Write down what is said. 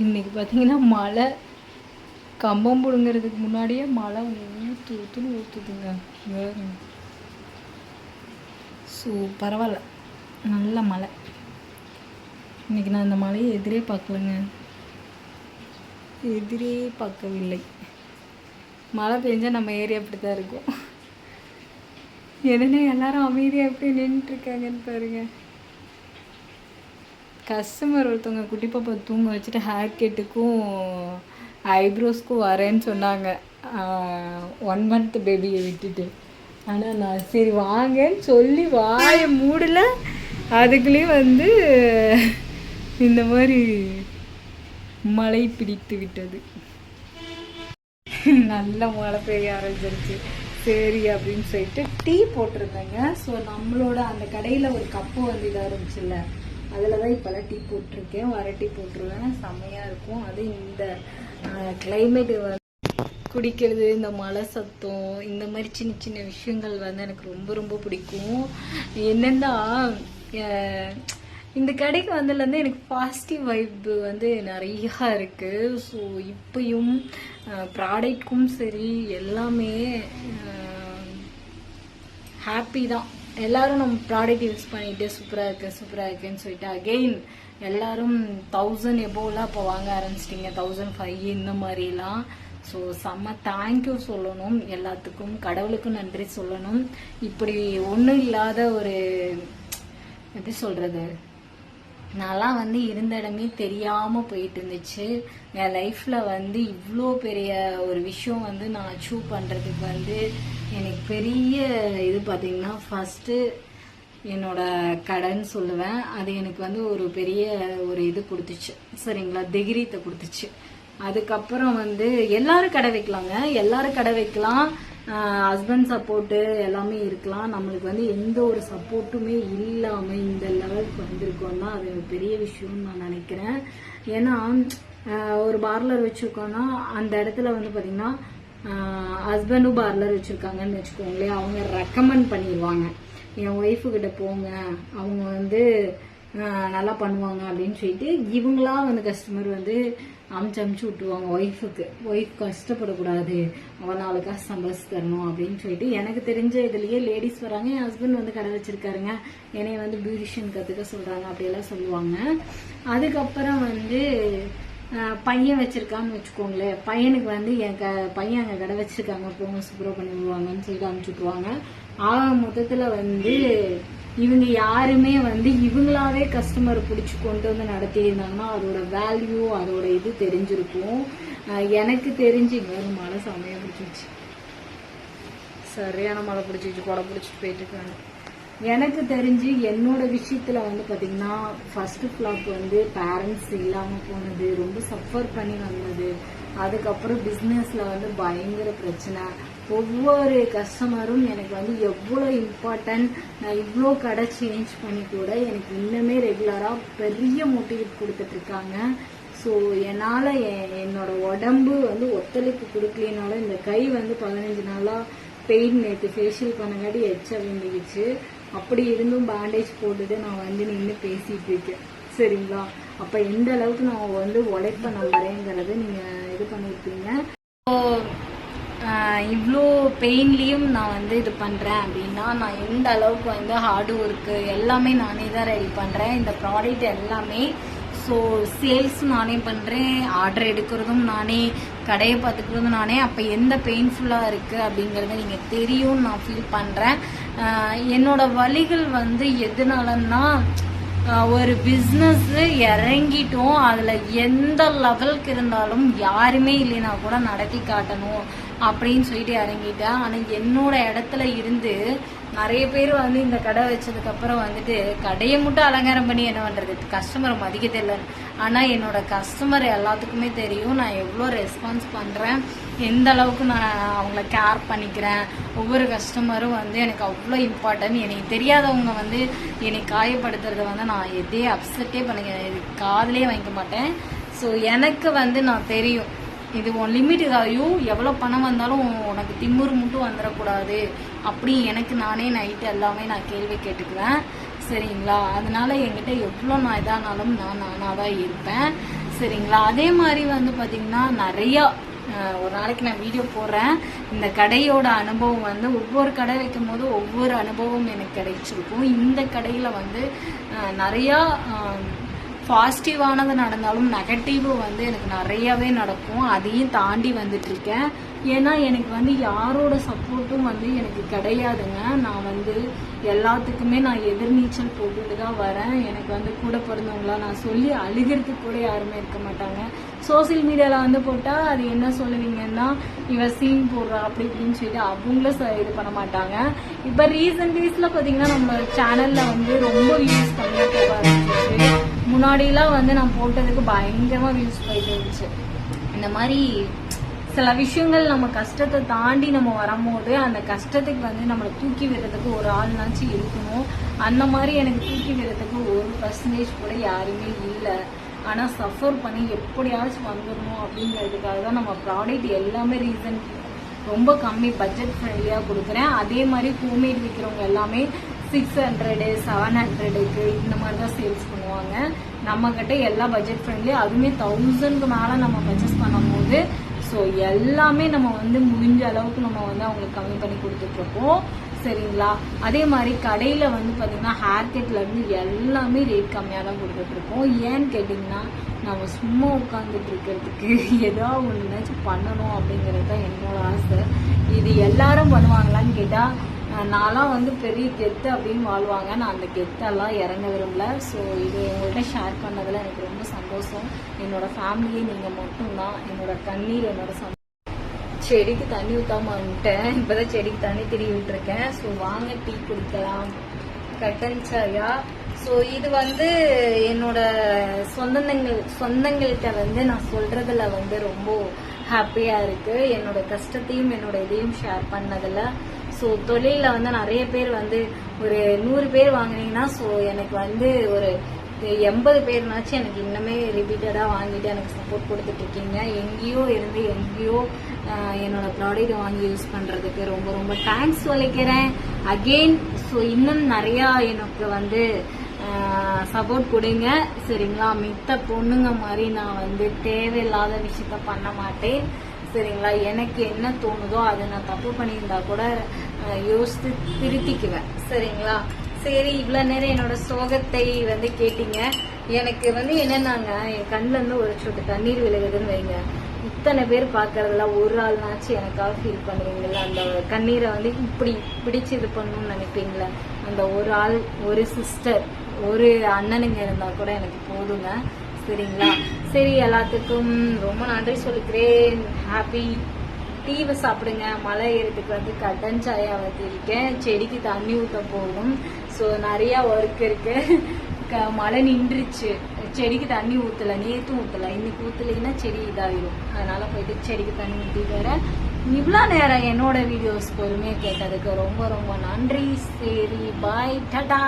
இன்றைக்கி பார்த்தீங்கன்னா மழை கம்பம் பிடுங்கிறதுக்கு முன்னாடியே மழை ஊற்றுன்னு ஊற்றுதுங்க. பரவாயில்ல, நல்ல மழை. இன்றைக்கி நான் இந்த மழையை எதிரே பார்க்கலங்க, எதிரே பார்க்கவில்லை. மழை பெஞ்சால் நம்ம ஏரியா அப்படி தான் இருக்கும். என்னென்ன எல்லாரும் அமைதியாக எப்படி நின்றுட்டுருக்காங்கன்னு பாருங்கள். கஸ்டமர் ஒருத்தவங்க குட்டி பாப்பா தூங்க வச்சுட்டு ஹேர் கட்டுக்கும் ஐப்ரோஸ்க்கும் வரேன்னு சொன்னாங்க, 1 month பேபியை விட்டுட்டு. ஆனால் நான் சரி வாங்கன்னு சொல்லி வாயை மூடல, அதுக்குள்ளேயும் இந்த மாதிரி மழை பிடித்து விட்டது. நல்ல மழை பெய்ய ஆரம்பிச்சிருச்சு. சரி அப்படின்னு சொல்லிட்டு டீ போட்டிருந்தேங்க. ஸோ நம்மளோட அந்த கடையில் ஒரு கப்பு இதாக இருந்துச்சுல்ல, அதில் தான் இப்போல்லாம் டீ போட்டிருக்கேன். வர டீ போட்டுருவேன், செம்மையாக இருக்கும். அது இந்த கிளைமேட்டு குடிக்கிறது, இந்த மழை சத்தம், இந்த மாதிரி சின்ன சின்ன விஷயங்கள் எனக்கு ரொம்ப ரொம்ப பிடிக்கும். என்னென்னா இந்த கடைக்கு வந்ததுலேருந்து எனக்கு பாசிட்டிவ் வைப்பு நிறையா இருக்குது. ஸோ இப்பயும் ப்ராடக்ட்க்கும் சரி எல்லாமே ஹாப்பி தான். எல்லோரும் நம்ம ப்ராடக்ட் யூஸ் பண்ணிவிட்டு சூப்பராக இருக்குன்னு சொல்லிட்டு அகெயின் எல்லோரும் 1000 எபோவெலாம் இப்போ வாங்க ஆரம்பிச்சிட்டிங்க, 1500 இந்த மாதிரிலாம். ஸோ செம்ம தேங்க்யூ சொல்லணும் எல்லாத்துக்கும், கடவுளுக்கும் நன்றி சொல்லணும். இப்படி ஒன்றும் இல்லாத ஒரு எப்படி சொல்கிறது, நான்லாம் இருந்த இடமே தெரியாமல் போயிட்டு இருந்துச்சு. என் லைஃப்பில் இவ்வளோ பெரிய ஒரு விஷயம் நான் அச்சீவ் பண்ணுறதுக்கு எனக்கு பெரிய இது பார்த்திங்கன்னா ஃபஸ்ட்டு என்னோட கடைன்னு சொல்லுவேன். அது எனக்கு ஒரு பெரிய ஒரு இது கொடுத்துச்சு, சரிங்களா, தைரியத்தை கொடுத்துச்சு. அதுக்கப்புறம் எல்லாரும் கடை வைக்கலாங்க, எல்லாரும் கடை வைக்கலாம், ஹஸ்பண்ட் சப்போர்ட்டு எல்லாமே இருக்கலாம். நம்மளுக்கு எந்த ஒரு சப்போர்ட்டுமே இல்லாமல் இந்த லெவலுக்கு வந்திருக்கோம்னா அது பெரிய விஷயம்னு நான் நினைக்கிறேன். ஏன்னா ஒரு பார்லர் வச்சுருக்கோன்னா அந்த இடத்துல பார்த்திங்கன்னா ஹஸ்பண்டும் பார்லர் வச்சுருக்காங்கன்னு வச்சுக்கோங்களேன், அவங்க ரெக்கமெண்ட் பண்ணிடுவாங்க, என் ஒய்ஃபுக்கிட்ட போங்க, அவங்க நல்லா பண்ணுவாங்க அப்படின்னு சொல்லிட்டு இவங்களா கஸ்டமர் அமுச்சு விட்டுருவாங்க ஒய்ஃபுக்கு. ஒய்ஃப் கஷ்டப்படக்கூடாது, அவன் 4 காசு சம்பாதிச்சு தரணும் அப்படின்னு சொல்லிட்டு எனக்கு தெரிஞ்ச இதுலேயே லேடிஸ் வராங்க. என் ஹஸ்பண்ட் கடை வச்சிருக்காருங்க, என்னைய பியூட்டிஷியன் கற்றுக்க சொல்கிறாங்க அப்படியெல்லாம் சொல்லுவாங்க. அதுக்கப்புறம் பையன் வச்சிருக்கான்னு வச்சுக்கோங்களேன், பையனுக்கு என் பையன் அங்கே கடை வச்சிருக்காங்க, போங்க சூப்பராக பண்ணி விடுவாங்கன்னு சொல்லிட்டு அனுப்பிச்சு விட்ருவாங்க. ஆக மொத்தத்தில் இவங்க யாருமே இவங்களாவே கஸ்டமர் பிடிச்சி கொண்டு நடத்தியிருந்தாங்கன்னா அதோட வேல்யூ அதோட இது தெரிஞ்சிருக்கும். எனக்கு தெரிஞ்சு இங்கே மழை செமையாக பிடிச்சிச்சு, சரியான மழை பிடிச்சிச்சு, கொடை பிடிச்சிட்டு போயிட்டு இருக்காங்க. எனக்கு தெரிஞ்சு என்னோட விஷயத்துல பார்த்தீங்கன்னா ஃபர்ஸ்ட் ஃப்ளாப் பேரண்ட்ஸ் இல்லாமல் போனது, ரொம்ப சஃபர் பண்ணி வந்தது. அதுக்கப்புறம் பிஸ்னஸ்ல பயங்கர பிரச்சனை. ஒவ்வொரு கஸ்டமரும் எனக்கு எவ்வளோ இம்பார்ட்டன்ட், நான் இவ்வளோ கடை சேஞ்ச் பண்ணி கூட எனக்கு இன்னுமே ரெகுலராக பெரிய மோட்டிவேட் கொடுத்துட்ருக்காங்க. ஸோ என்னால் என்னோட உடம்பு ஒத்துழைப்பு கொடுக்கலினாலும் இந்த கை 15 நாளாக பெயின், நேற்று ஃபேஷியல் பண்ணங்காட்டி எச்ச வேண்டிடுச்சு. அப்படி இருந்தும் பேண்டேஜ் போட்டுட்டு நான் நின்று பேசிகிட்டு இருக்கேன், சரிங்களா. அப்போ எந்த அளவுக்கு நான் உழைப்ப நம்புறேங்கிறது நீங்கள் இது பண்ணியிருப்பீங்க. ஸோ இவ்வளோ பெயின்லேயும் நான் இது பண்ணுறேன் அப்படின்னா நான் எந்த அளவுக்கு ஹார்ட் ஒர்க்கு எல்லாமே நானே தான் ரெடி பண்ணுறேன், இந்த ப்ராடக்ட் எல்லாமே. ஸோ சேல்ஸ் நானே பண்ணுறேன், ஆர்டர் எடுக்கிறதும் நானே, கடையை பார்த்துக்கிறதும் நானே. அப்போ எந்த பெயின்ஃபுல்லாக இருக்குது அப்படிங்கிறத நீங்கள் தெரியும்னு நான் ஃபீல் பண்ணுறேன். என்னோட வலிகள் எதனாலன்னா ஒரு பிஸ்னஸ் இறங்கிட்டோம், அதில் எந்த லெவலுக்கு இருந்தாலும் யாருமே இல்லைன்னா கூட நடத்தி காட்டணும் அப்படின்னு சொல்லிட்டு இறங்கிட்டேன். ஆனால் என்னோட இடத்துல இருந்து நிறைய பேர் இந்த கடை வச்சதுக்கப்புறம் கடையை மட்டும் அலங்காரம் பண்ணி என்ன பண்ணுறது, கஸ்டமரை மதிக்க தெரியல. ஆனால் என்னோட கஸ்டமர் எல்லாத்துக்குமே தெரியும் நான் எவ்வளோ ரெஸ்பான்ஸ் பண்ணுறேன், எந்த அளவுக்கு நான் அவங்கள கேர் பண்ணிக்கிறேன். ஒவ்வொரு கஸ்டமரும் எனக்கு அவ்வளோ இம்பார்ட்டன்ட். எனக்கு தெரியாதவங்க என்னை காயப்படுத்துறத நான் எதையே அப்செட்டே பண்ணிக்கிறேன், காதலே வாங்கிக்க மாட்டேன். ஸோ எனக்கு நான் தெரியும் இது உன் லிமிட் இதாயும், எவ்வளோ பணம் வந்தாலும் உனக்கு திமுரு மட்டும் வந்துடக்கூடாது அப்படி எனக்கு நானே நைட்டு எல்லாமே நான் கேள்வி கேட்டுக்குவேன், சரிங்களா. அதனால என்கிட்ட எவ்வளோ நான் இதானாலும் நானாக தான் இருப்பேன். சரிங்களா. அதே மாதிரி வந்து பாத்தீங்கன்னா நிறைய ஒரு நாளைக்கு நான் வீடியோ போடுறேன். இந்த கடையோட அனுபவம் வந்து ஒவ்வொரு கடை வைக்கும் போது ஒவ்வொரு அனுபவம் எனக்கு கிடைச்சிருக்கும். இந்த கடையில வந்து நிறையா பாசிட்டிவானது நடந்தாலும் நெகட்டிவ் வந்து எனக்கு நிறையவே நடக்கும். அதையும் தாண்டி வந்துட்டு இருக்கேன். ஏன்னா எனக்கு வந்து யாரோட சப்போர்ட்டும் வந்து எனக்கு கிடையாதுங்க. நான் வந்து எல்லாத்துக்குமே நான் எதிர்நீச்சல் போட்டுட்டு தான் வரேன். எனக்கு வந்து கூட பிறந்தவங்களா நான் சொல்லி அழுகிறதுக்கு கூட யாருமே இருக்க மாட்டாங்க. சோசியல் மீடியாவில் வந்து போட்டால் அது என்ன சொல்லுவீங்கன்னா இவன் சீன் போடுறா அப்படி இப்படின்னு சொல்லி அவங்களும் இது பண்ண மாட்டாங்க. இப்போ ரீசன்ட் டேஸில் பார்த்தீங்கன்னா நம்ம சேனலில் வந்து ரொம்ப வியூஸ் கம்மியாக போக ஆரம்பிச்சிருச்சு. முன்னாடிலாம் வந்து நான் போட்டதுக்கு பயங்கரமாக வியூஸ் போயிட்டு இருந்துச்சு. இந்த மாதிரி சில விஷயங்கள் நம்ம கஷ்டத்தை தாண்டி நம்ம வரும்போது அந்த கஷ்டத்துக்கு வந்து நம்மளை தூக்கி விடுறதுக்கு ஒரு ஆள்னாச்சும் இருக்கணும். அந்த மாதிரி எனக்கு தூக்கி விடுறதுக்கு 1% கூட யாருமே இல்லை. ஆனால் சஃபர் பண்ணி எப்படியாச்சும் வந்துடணும் அப்படிங்கிறதுக்காக தான் நம்ம ப்ராடக்ட் எல்லாமே ரீசன் ரொம்ப கம்மி பட்ஜெட் ஃப்ரெண்ட்லியாக கொடுக்குறேன். அதே மாதிரி ஹோம்மேட் விற்கிறவங்க எல்லாமே 600 700க்கு இந்த மாதிரி தான் சேல்ஸ் பண்ணுவாங்க. நம்ம கிட்ட எல்லா பட்ஜெட் ஃப்ரெண்ட்லி, அதுவுமே 1000க்கு மேலே நம்ம பர்ச்சேஸ் பண்ணும் போது ஸோ எல்லாமே நம்ம வந்து முடிஞ்ச அளவுக்கு நம்ம வந்து அவங்களுக்கு கம்மி பண்ணி கொடுத்துட்ருக்கோம். சரிங்களா. அதே மாதிரி கடையில் வந்து பார்த்தீங்கன்னா ஹேர் கட்லேருந்து எல்லாமே ரேட் கம்மியாக தான் கொடுத்துட்ருக்கோம். ஏன்னு கேட்டிங்கன்னா நம்ம சும்மா உட்காந்துட்டு இருக்கிறதுக்கு ஏதாவது ஒன்றுனாச்சும் பண்ணணும் அப்படிங்கிறது தான் என்னோட ஆசை. இது எல்லாரும் பண்ணுவாங்களான்னு கேட்டால் நான்லாம் வந்து பெரிய கெத்து அப்படின்னு வாழ்வாங்க. நான் அந்த கெத்தெல்லாம் இறங்க விரும்பல. ஸோ இது உங்கள்கிட்ட ஷேர் பண்ணதில் எனக்கு ரொம்ப சந்தோஷம். என்னோட ஃபேமிலியே நீங்கள் மட்டும்தான். என்னோட கண்ணீர் என்னோட செடிக்கு தண்ணி ஊற்றாம வந்துட்டேன். இப்போதான் செடிக்கு தண்ணி திருவி விட்டுருக்கேன். ஸோ வாங்க டீ குடிக்கலாம். கட்டன் சாயா. ஸோ இது வந்து என்னோட சொந்தங்கள்கிட்ட வந்து நான் சொல்றதுல வந்து ரொம்ப ஹாப்பியா இருக்கு. என்னோட கஷ்டத்தையும் என்னோட இதையும் ஷேர் பண்ணதில். ஸோ தொழிலில் வந்து நிறைய பேர் வந்து ஒரு 100 பேர் வாங்கினீங்கன்னா ஸோ எனக்கு வந்து ஒரு 80 பேர்னாச்சும் எனக்கு இன்னுமே ரிப்பீட்டடாக வாங்கிட்டு எனக்கு சப்போர்ட் கொடுத்துட்டு இருக்கீங்க. எங்கேயோ இருந்து எங்கேயோ என்னோட ப்ராடக்ட் வாங்கி யூஸ் பண்ணுறதுக்கு ரொம்ப ரொம்ப தேங்க்ஸ் சொல்லிக்கிறேன் அகெயின். ஸோ இன்னும் நிறையா எனக்கு வந்து சப்போர்ட் கொடுங்க. சரிங்களா. மித்த பொண்ணுங்க மாதிரி நான் வந்து தேவையில்லாத விஷயத்த பண்ண மாட்டேன். சரிங்களா. எனக்கு என்ன தோணுதோ அதை நான் தப்பு பண்ணியிருந்தா கூட யோசித்து திருத்திக்குவேன். சரிங்களா. சரி, இவ்வளோ நேரம் என்னோட சோகத்தை வந்து கேட்டீங்க. எனக்கு வந்து என்னன்னாங்க என் கண்ணில் இருந்து ஒரு சொட்டு தண்ணீர் விழுகுதுன்னு வைங்க, இத்தனை பேர் பார்க்கறதுல ஒரு ஆள்னாச்சும் எனக்காக ஃபீல் பண்ணுவீங்களா? அந்த கண்ணீரை வந்து இப்படி பிடிச்சு இது பண்ணணும்னு நினைப்பீங்களா? அந்த ஒரு ஆள், ஒரு சிஸ்டர், ஒரு அண்ணனுங்க இருந்தா கூட எனக்கு போதுங்க. சரிங்களா. சரி, எல்லாத்துக்கும் ரொம்ப நன்றி சொல்லிக்கிறேன். ஹாப்பி. டீவை சாப்பிடுங்க. மழை ஏறதுக்கு வந்து கட்டன் சாயா வச்சிருக்கேன். செடிக்கு தண்ணி ஊற்ற போகணும். ஸோ நிறையா ஒர்க் இருக்கு. மழை நின்றுச்சு. செடிக்கு தண்ணி ஊற்றலை, நேற்றும் ஊற்றலை, இன்னைக்கு ஊற்றலைன்னா செடி இதாகிடும். அதனால போயிட்டு செடிக்கு தண்ணி ஊற்றிட்டு வரேன். இவ்வளோ நேரம் என்னோட வீடியோஸ் பொறுமையாக கேட்டதுக்கு ரொம்ப ரொம்ப நன்றி. சரி, பாய், டாடா.